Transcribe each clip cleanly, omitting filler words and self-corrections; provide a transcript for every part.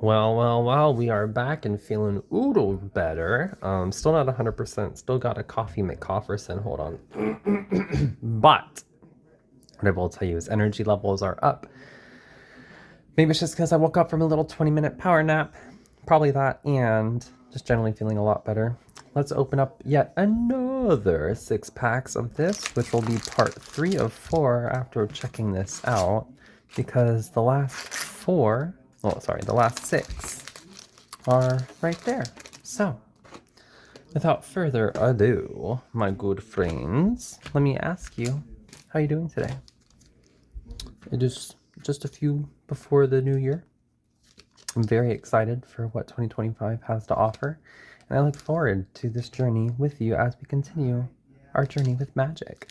Well, we are back and feeling oodle better. Still not 100%, still got a coffee McCofferson, hold on. But what I will tell you is energy levels are up. Maybe it's just because I woke up from a little 20-minute power nap. Probably that, and just generally feeling a lot better. Let's open up yet another 6 packs of this, which will be part 3 of 4 after checking this out. Because the last 4, the last 6 are right there. So, without further ado, my good friends, let me ask you, how are you doing today? It is just a few before the new year. I'm very excited for what 2025 has to offer, and I look forward to this journey with you as we continue our journey with magic.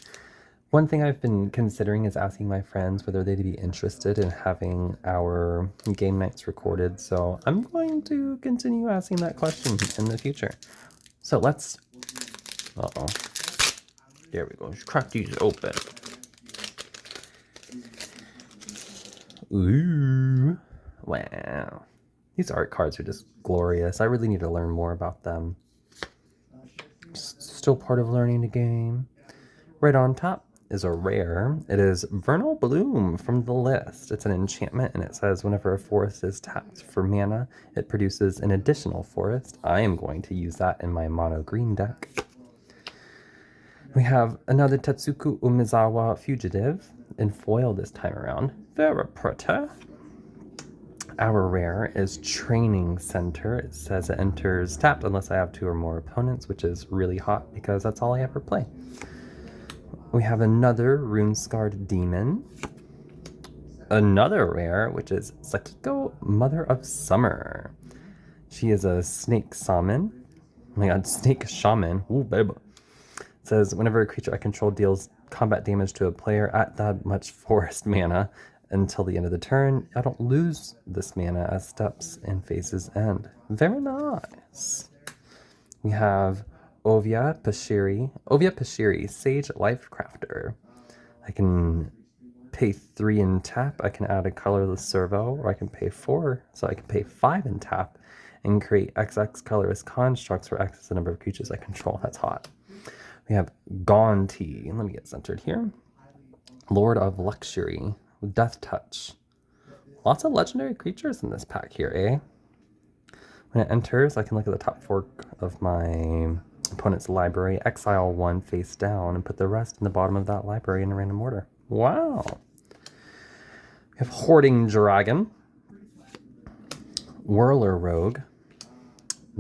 One thing I've been considering is asking my friends whether they'd be interested in having our game nights recorded, so I'm going to continue asking that question in the future. So let's... Uh-oh. There we go. Just crack these open. Ooh. Wow. These art cards are just glorious. I really need to learn more about them. Still part of learning the game. Right on top is a rare. It is Vernal Bloom from the list. It's an enchantment, and it says whenever a forest is tapped for mana, it produces an additional forest. I am going to use that in my mono green deck. We have another Tetsuku Umezawa Fugitive in foil this time around. Very pretty. Our rare is Training Center. It says it enters tapped unless I have 2 or more opponents, which is really hot because that's all I ever play. We have another Rune-Scarred Demon. Another rare, which is Sakiko, Mother of Summer. She is a snake shaman. Oh my god, snake shaman. Ooh, baby. It says, whenever a creature I control deals combat damage to a player at that much forest mana until the end of the turn, I don't lose this mana as steps and phases end. Very nice. We have Ovia Pashiri, Sage Life Crafter. I can pay 3 and tap. I can add a colorless servo, or I can pay 4, so I can pay 5 and tap and create XX colorless constructs where X is the number of creatures I control. That's hot. We have Gaunty. Let me get centered here. Lord of Luxury, Death Touch. Lots of legendary creatures in this pack here, eh? When it enters, I can look at the top 4 of my opponent's library, exile 1 face down, and put the rest in the bottom of that library in a random order. Wow! We have Hoarding Dragon, Whirler Rogue,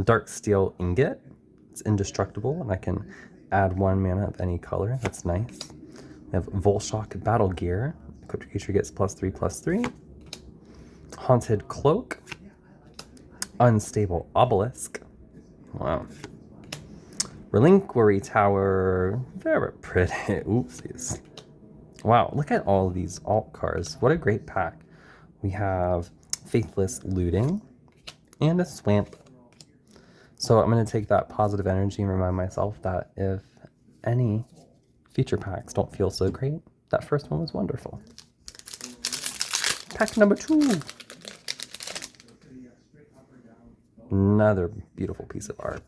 Dark Steel Ingot. It's indestructible, and I can add 1 mana of any color. That's nice. We have Volshock Battle Gear. Equipped creature gets +3/+3. Haunted Cloak. Unstable Obelisk. Wow. Relinquary Tower. Very pretty. Oopsies. Wow, look at all of these alt cards. What a great pack. We have Faithless Looting and a Swamp. So I'm going to take that positive energy and remind myself that if any feature packs don't feel so great, that first one was wonderful. Pack number 2. Another beautiful piece of art.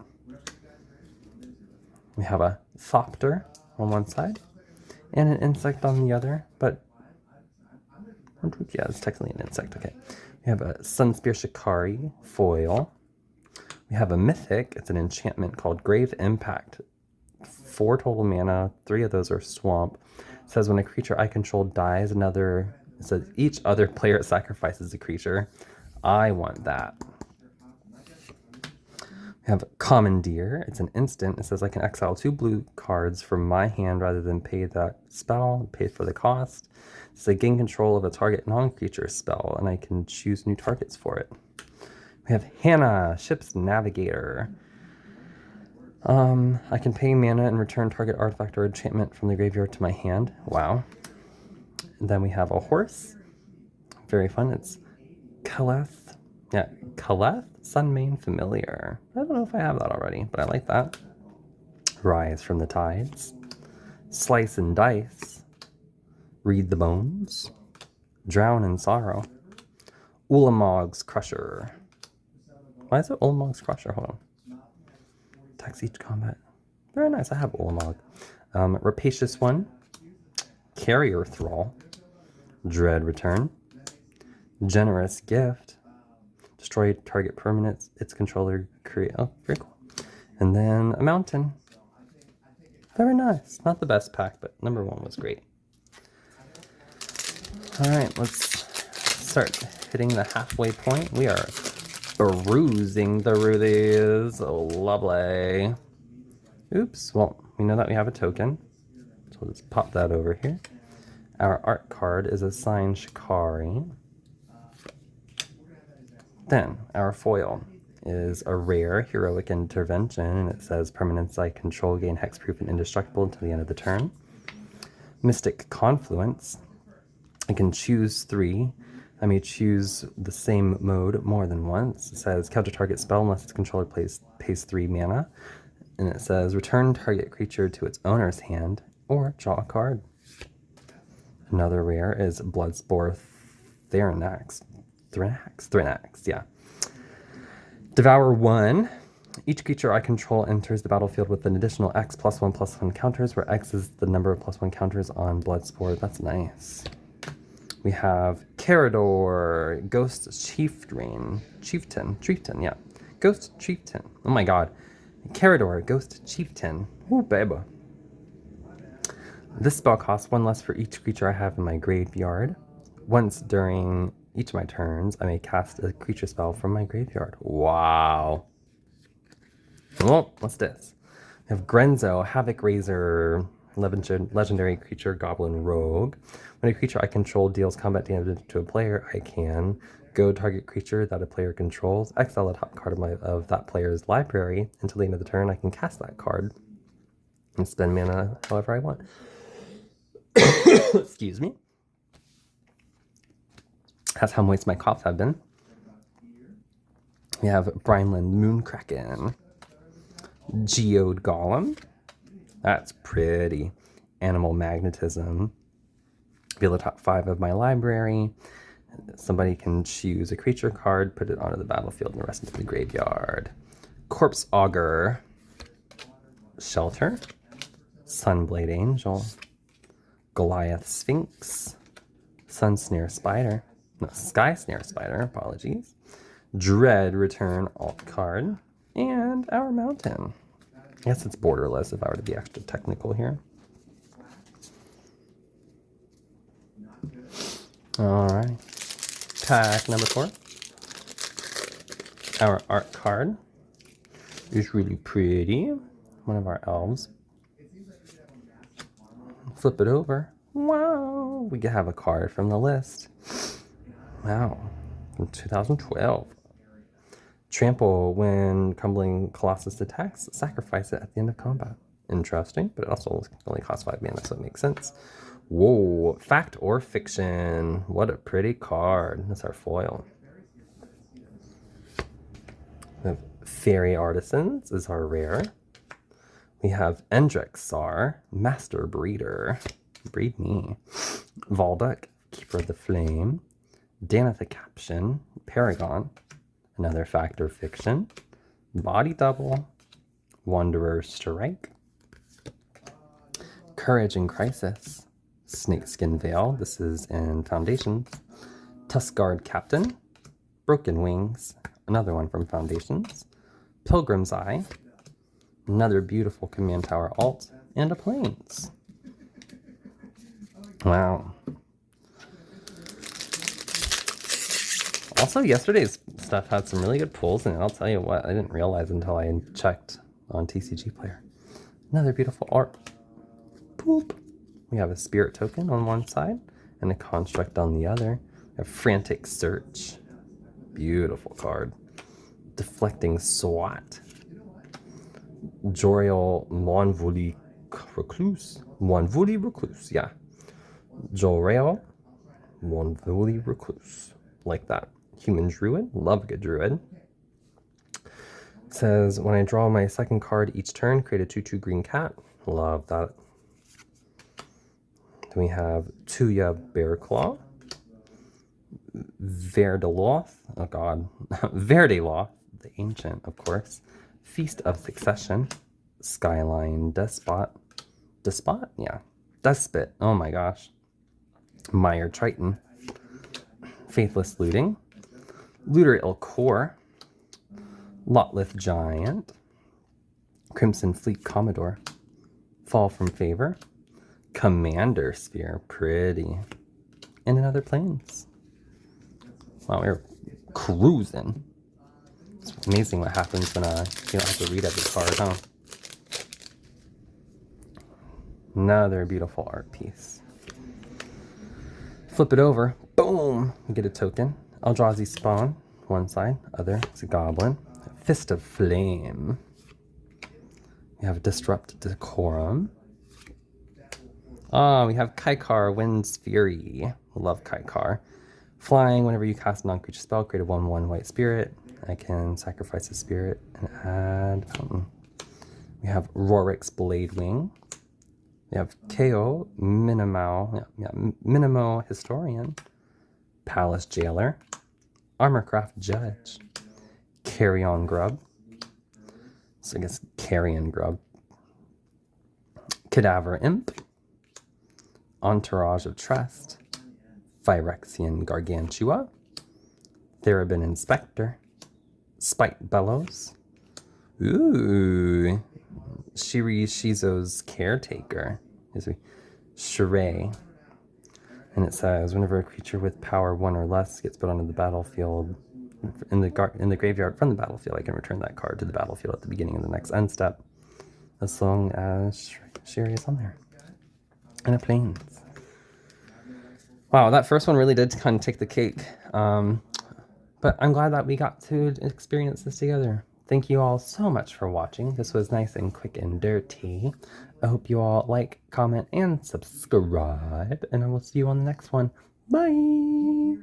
We have a Thopter on one side and an insect on the other, but yeah, it's technically an insect, okay. We have a Sunspear Shikari foil. We have a Mythic, it's an enchantment called Grave Impact. 4 total mana, 3 of those are swamp. It says when a creature I control dies, it says each other player sacrifices a creature. I want that. We have Commandeer. It's an instant. It says I can exile 2 blue cards from my hand rather than pay that spell, pay for the cost. It says I gain control of a target non-creature spell, and I can choose new targets for it. We have Hannah, Ship's Navigator. I can pay mana and return target artifact or enchantment from the graveyard to my hand. Wow. And then we have a horse. Very fun. It's Kaleth. Yeah, Kaleth Sunmane Familiar. I don't know if I have that already, but I like that. Rise from the Tides. Slice and Dice. Read the Bones. Drown in Sorrow. Ulamog's Crusher. Why is it Ulamog's Crusher? Hold on. Attacks each combat. Very nice. I have Ulamog. Rapacious One. Carrier Thrall. Dread Return. Generous Gift. Destroy target permanents its controller create. Oh, very cool. And then a mountain. Very nice. Not the best pack, but number 1 was great. Alright, let's start hitting the halfway point. We are perusing through these. Oh, lovely. Oops. Well, we know that we have a token. So we'll just pop that over here. Our art card is a signed Shikari. Then, our foil is a rare Heroic Intervention, and it says permanents I control gain hexproof and indestructible until the end of the turn. Mystic Confluence. I can choose 3. I may choose the same mode more than once. It says counter target spell unless its controller pays 3 mana. And it says return target creature to its owner's hand or draw a card. Another rare is Bloodspore Thranax. Thranax, yeah. Devour 1. Each creature I control enters the battlefield with an additional X +1/+1 counters, where X is the number of +1 counters on Bloodspore. That's nice. We have Carador, Ghost Chieftain, yeah. Ghost Chieftain. Oh my god. Carador, Ghost Chieftain. Ooh, baby. This spell costs 1 less for each creature I have in my graveyard. Once during each of my turns, I may cast a creature spell from my graveyard. Wow. Well, what's this? We have Grenzo, Havoc Razor, legendary creature, Goblin Rogue. When a creature I control deals combat damage to a player, I can go target creature that a player controls, exile the top card of that player's library. Until the end of the turn, I can cast that card and spend mana however I want. Excuse me. That's how moist my coughs have been. We have Brineland Moonkraken. Geode Golem. That's pretty. Animal Magnetism. Reveal the top 5 of my library. Somebody can choose a creature card, put it onto the battlefield, and the rest into the graveyard. Corpse Augur. Shelter. Sunblade Angel. Goliath Sphinx. Sun Snare Spider. No, Sky Snare Spider, apologies. Dread Return alt card. And our mountain. I guess it's borderless if I were to be extra technical here. Alright. Pack number 4. Our art card is really pretty. One of our elves. Flip it over. Wow! We can have a card from the list. Wow. From 2012. Trample when Crumbling Colossus attacks. Sacrifice it at the end of combat. Interesting, but it also only costs 5 mana, so it makes sense. Whoa. Fact or Fiction. What a pretty card. That's our foil. We have Fairy Artisans is our rare. We have Endrexar, Master Breeder. Breed me. Valduk, Keeper of the Flame. Danitha Caption, Paragon. Another Fact or Fiction. Body Double. Wanderer Strike. Courage in Crisis. Snakeskin Veil. This is in Foundations. Tuskguard Captain. Broken Wings. Another one from Foundations. Pilgrim's Eye. Another beautiful Command Tower alt. And a Plains. Wow. Also, yesterday's stuff had some really good pulls, and I'll tell you what, I didn't realize until I checked on TCG Player. Another beautiful art. Poop. We have a Spirit Token on one side, and a Construct on the other. We have Frantic Search. Beautiful card. Deflecting SWAT. Joriel Monvuli Recluse. Monvuli Recluse, yeah. Joriel Monvuli Recluse. Like that. Human Druid. Love a good Druid. It says, when I draw my second card each turn, create a 2/2 green cat. Love that. Then we have Tuya Bearclaw. Verdeloth. Oh god. Verdeloth. the Ancient, of course. Feast of Succession. Skyline Despot. Despot? Yeah. Despot. Oh my gosh. Meyer Triton. Faithless Looting. Looter Ilkor. Lotlith Giant. Crimson Fleet Commodore. Fall from Favor. Commander Sphere. Pretty. And another Plains. Wow, we're cruising. It's amazing what happens when you don't have to read every card, huh? Another beautiful art piece. Flip it over. Boom! We get a token. Eldrazi Spawn. One side. Other. It's a goblin. Fist of Flame. We have Disrupt Decorum. We have Kaikar, Wind's Fury. Love Kaikar. Flying, whenever you cast a non-creature spell, create a 1/1 white spirit. I can sacrifice a spirit and add fountain. We have Rorik's Bladewing. We have KO, Minimo Historian. Palace Jailer. Armorcraft Judge. Carrion Grub. So I guess Carrion Grub. Cadaver Imp. Entourage of Trust. Phyrexian Gargantua. Therabin Inspector. Spite Bellows. Ooh. Shiri Shizo's Caretaker. Sheree. And it says, whenever a creature with power 1 or less gets put onto the battlefield, in the graveyard from the battlefield, I can return that card to the battlefield at the beginning of the next end step, as long as Shiri is on there. And it Plains. Wow, that first one really did kind of take the cake. But I'm glad that we got to experience this together. Thank you all so much for watching. This was nice and quick and dirty. I hope you all like, comment, and subscribe. And I will see you on the next one. Bye!